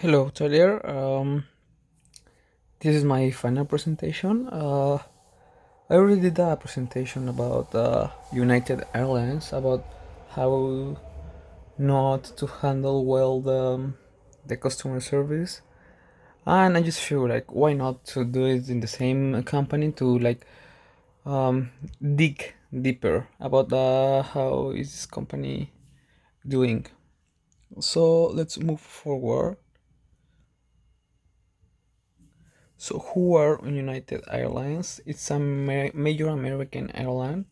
Hello, Talia. This is my final presentation. I already did a presentation about United Airlines, about how not to handle well the customer service, and I just feel like why not to do it in the same company to um, dig deeper about how is this company doing. So let's move forward. So, who are United Airlines? It's a major American airline.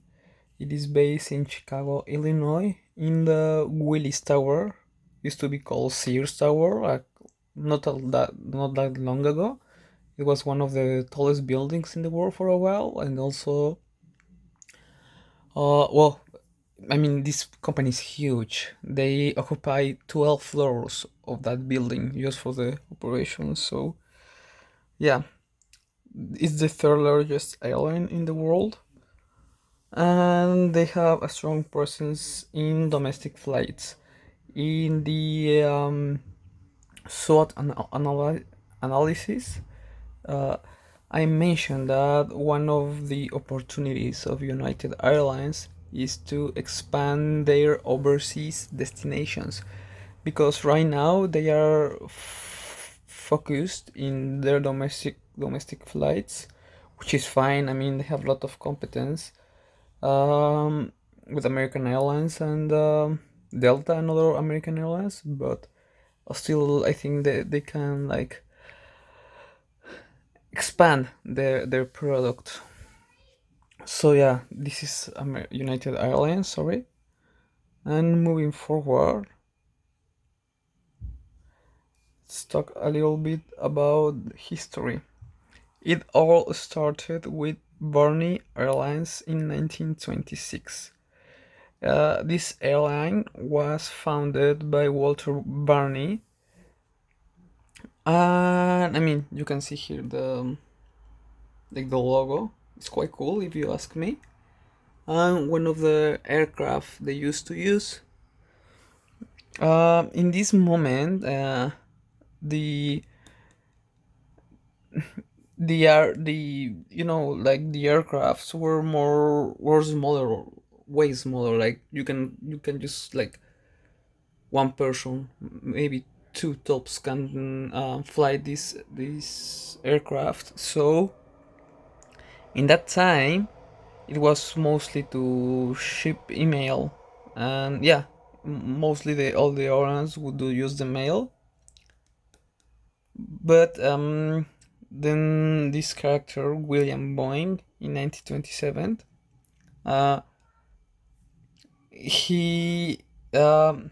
It is based in Chicago, Illinois, in the Willis Tower. Used to be called Sears Tower, like not that long ago. It was one of the tallest buildings in the world for a while, and also, well, I mean, this company is huge. They occupy 12 floors of that building just for the operations. So, yeah, it's the third largest airline in the world, and they have a strong presence in domestic flights. In the SWOT analysis, uh, I mentioned that one of the opportunities of United Airlines is to expand their overseas destinations, because right now they are focused in their domestic flights, which is fine. I mean, they have a lot of competence um, with American Airlines and Delta and other American Airlines, but still, I think they can like expand their product. So yeah, this is United Airlines. Sorry, and moving forward, let's talk a little bit about history. It all started with Barney Airlines in 1926. This airline was founded by Walter Barney, and I mean you can see here the logo. It's quite cool if you ask me. And one of the aircraft they used to use. In this moment, the the like the aircrafts were smaller, way smaller. Like you can just like one person, maybe two tops, can fly this aircraft. So in that time, it was mostly to ship email, and yeah, mostly all the airlines would do use the mail. But then this character William Boeing in 1927, uh, he um,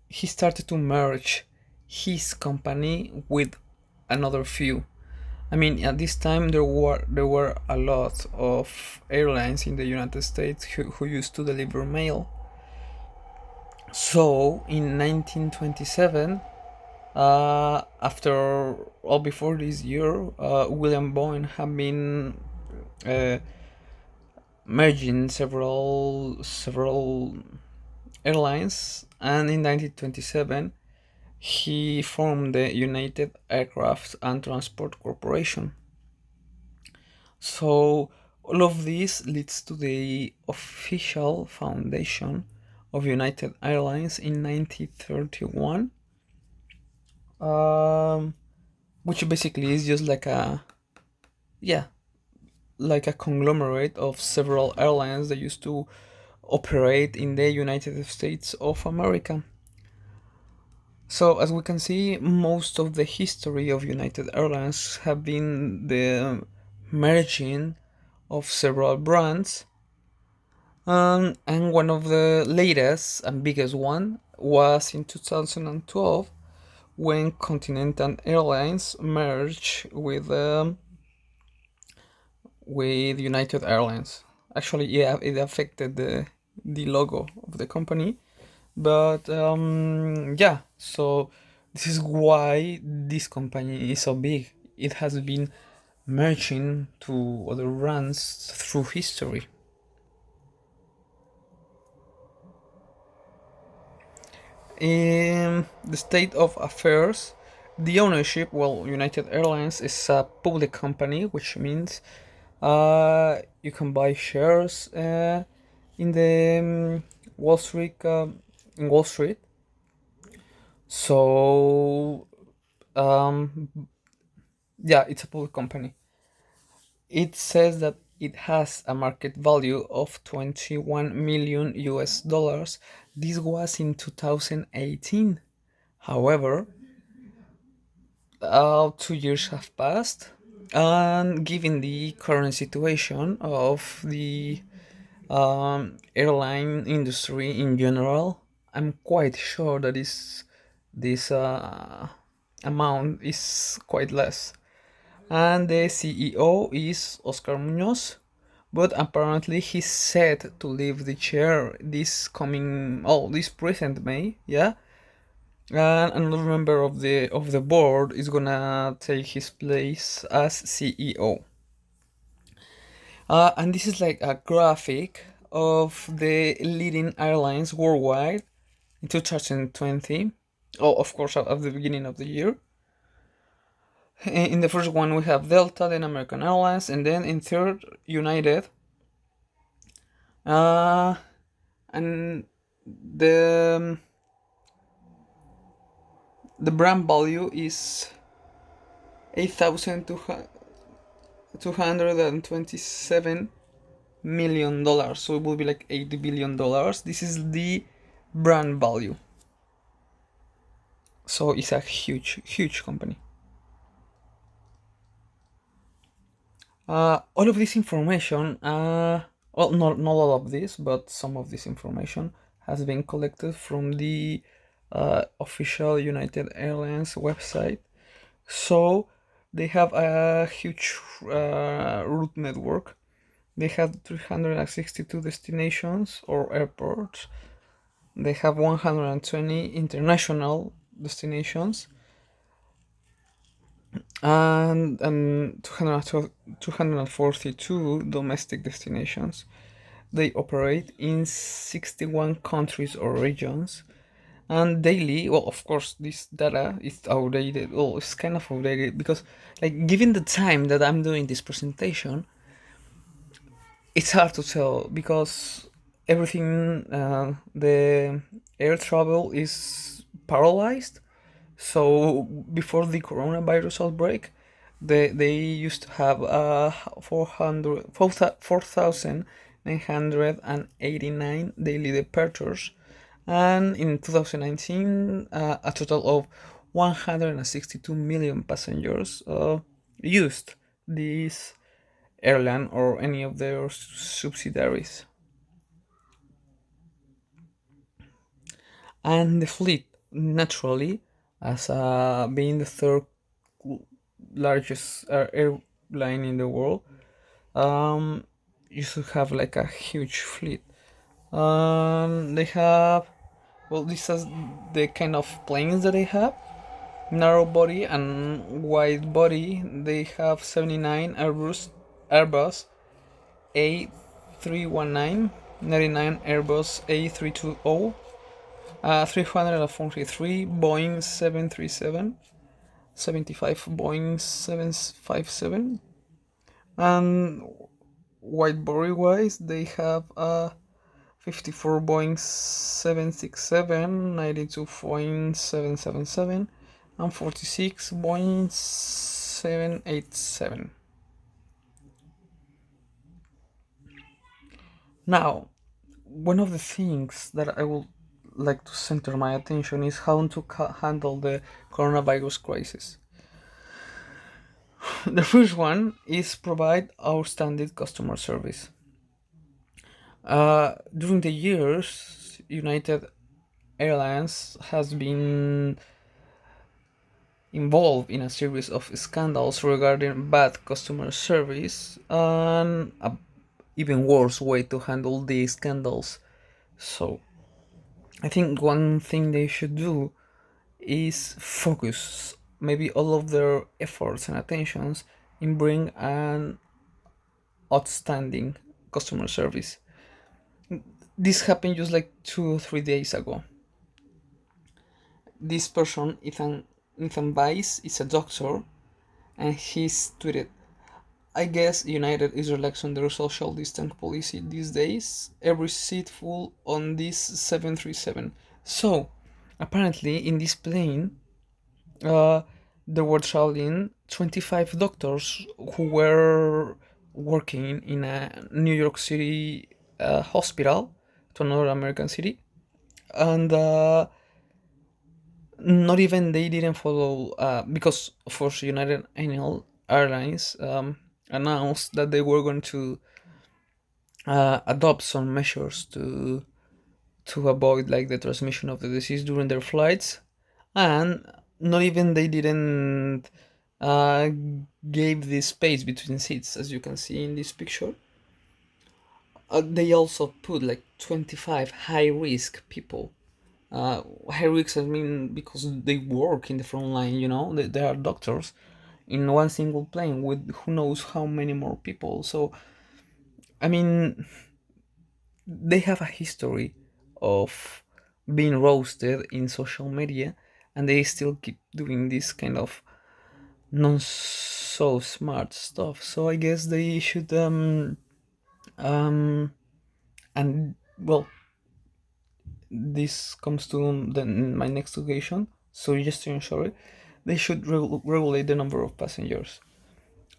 he started to merge his company with another few. I mean, at this time there were a lot of airlines in the United States who used to deliver mail. So in 1927, after all before this year, William Boeing had been uh, merging several airlines, and in 1927 he formed the United Aircraft and Transport Corporation. So all of this leads to the official foundation of United Airlines in 1931, um, which basically is just like a, yeah, like a conglomerate of several airlines that used to operate in the United States of America. So as we can see, most of the history of United Airlines have been the merging of several brands. And one of the latest and biggest one was in 2012, when Continental Airlines merged with United Airlines. Actually, yeah, it affected the logo of the company, but yeah. So this is why this company is so big. It has been merging to other brands through history. In the state of affairs, the ownership, well, United Airlines is a public company, which means you can buy shares in the Wall Street, in Wall Street. So, um, yeah, it's a public company. It says that it has a market value of 21 million US dollars. This was in 2018. However, 2 years have passed, and given the current situation of the airline industry in general, I'm quite sure that this amount is quite less. And the CEO is Oscar Munoz, but apparently he's set to leave the chair this present May, yeah. And another member of the board is gonna take his place as CEO. And this is like a graphic of the leading airlines worldwide in 2020. Oh, of course, at the beginning of the year. In the first one, we have Delta, then American Airlines, and then in third, United. And the brand value is 8,227 million dollars, so it will be like $80 billion. This is the brand value, so it's a huge company. All of this information, well, not all of this, but some of this information has been collected from the official United Airlines website. So they have a huge route network. They have 362 destinations or airports. They have 120 international destinations and 242 domestic destinations. They operate in 61 countries or regions. And daily, well, of course, this data is outdated. Well, it's kind of outdated because, like, given the time that I'm doing this presentation, it's hard to tell because everything, the air travel is paralyzed. So before the coronavirus outbreak, they used to have 4,989 daily departures, and in 2019, a total of 162 million passengers used this airline or any of their subsidiaries. And the fleet, naturally, as being the third largest airline in the world, you should have like a huge fleet. They have, well, this is the kind of planes that they have: narrow body and wide body. They have 79 Airbus A319, 99 Airbus A320, 343 Boeing 737, 75 Boeing 757, and wide body wise they have 54 Boeing 767, 92 Boeing 777, and 46 Boeing 787. Now, one of the things that I would like to center my attention is how to handle the coronavirus crisis. The first one is provide outstanding customer service. During the years, United Airlines has been involved in a series of scandals regarding bad customer service and a even worse way to handle these scandals. So, I think one thing they should do is focus maybe all of their efforts and attentions in bring an outstanding customer service. This happened just like 2 or 3 days ago. this person, Ethan Weiss, is a doctor, and he's tweeted, I guess United is relaxing their social distance policy these days. Every seat full on this 737. So, apparently, in this plane, uh, there were traveling 25 doctors who were working in a New York City hospital to another American city. And not even they didn't follow, because of course United Airlines announced that they were going to adopt some measures to avoid like the transmission of the disease during their flights, and not even they didn't uh, gave this space between seats, as you can see in this picture. They also put like 25 high risk people. High risk, I mean, because they work in the front line, they are doctors in one single plane with who knows how many more people. So, I mean, they have a history of being roasted in social media, and they still keep doing this kind of non so smart stuff. So I guess they should um and well, this comes to my next suggestion. Suggestion, sorry. They should regulate the number of passengers.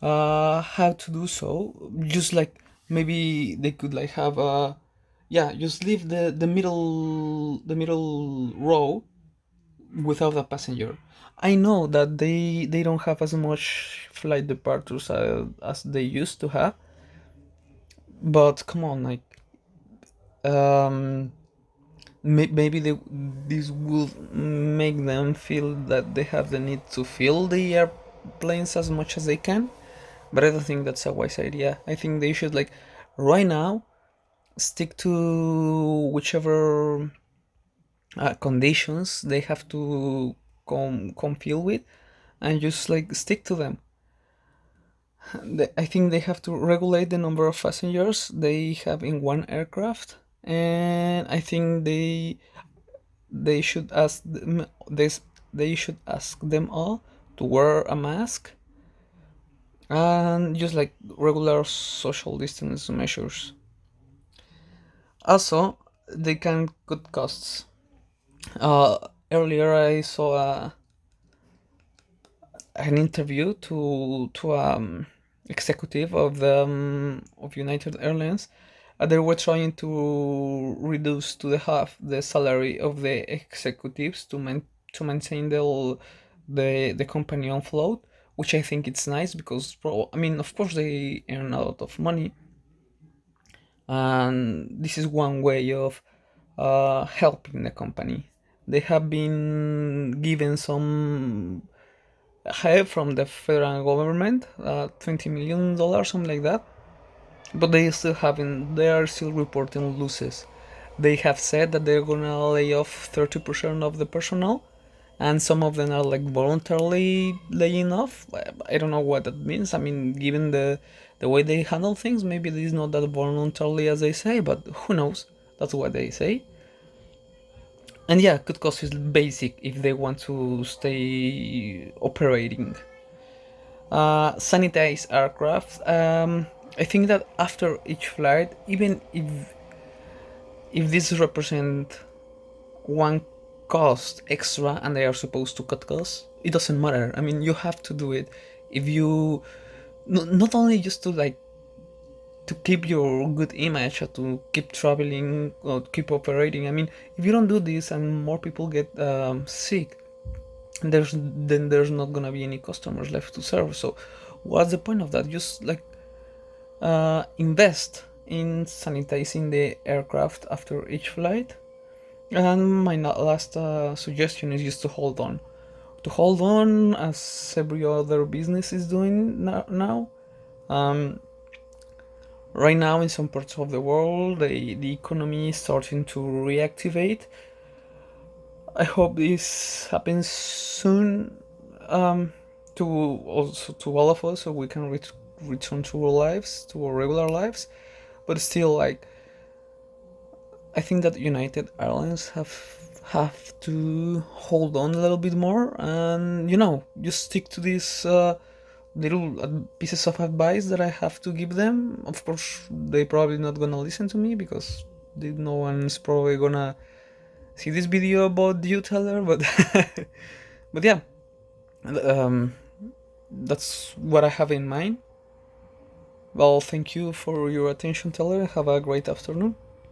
How to do so? Just like maybe they could like have a, yeah, just leave the middle row without a passenger. I know that they don't have as much flight departures as they used to have, but come on, like um maybe this will make them feel that they have the need to fill the airplanes as much as they can. But I don't think that's a wise idea. I think they should like right now stick to whichever conditions they have to compile with, and just like stick to them. I think they have to regulate the number of passengers they have in one aircraft, and I think they should ask them this they should ask them all to wear a mask and just like regular social distance measures. Also, they can cut costs. Earlier I saw an interview to executive of United Airlines. They were trying to reduce to the half the salary of the executives to maintain the company on float, which I think it's nice because I mean, of course they earn a lot of money, and this is one way of helping the company. They have been given some help from the federal government, $20 million, something like that. But they are still reporting losses. They have said that they're gonna lay off 30% of the personnel, and some of them are like voluntarily laying off. I don't know what that means. I mean, given the way they handle things, maybe it is not that voluntarily as they say, but who knows? That's what they say. And yeah, cut cost is basic if they want to stay operating. Sanitize aircraft. I think that after each flight, even if this represent one cost extra and they are supposed to cut costs, it doesn't matter. I mean, you have to do it if you not only just to like to keep your good image or to keep traveling or keep operating. I mean, if you don't do this and more people get sick, there's not gonna be any customers left to serve. So what's the point of that? Just like invest in sanitizing the aircraft after each flight. And my last suggestion is just to hold on. To hold on as every other business is doing now. Um, right now, in some parts of the world, the economy is starting to reactivate. I hope this happens soon, to also to all of us, so we can return to our lives, to our regular lives. But still, like I think that United Airlines have to hold on a little bit more and just stick to these little pieces of advice that I have to give them. Of course, they probably not gonna listen to me because no one's probably gonna see this video about you, Teller. But but yeah, um, that's what I have in mind. Well, thank you for your attention, Teller. Have a great afternoon.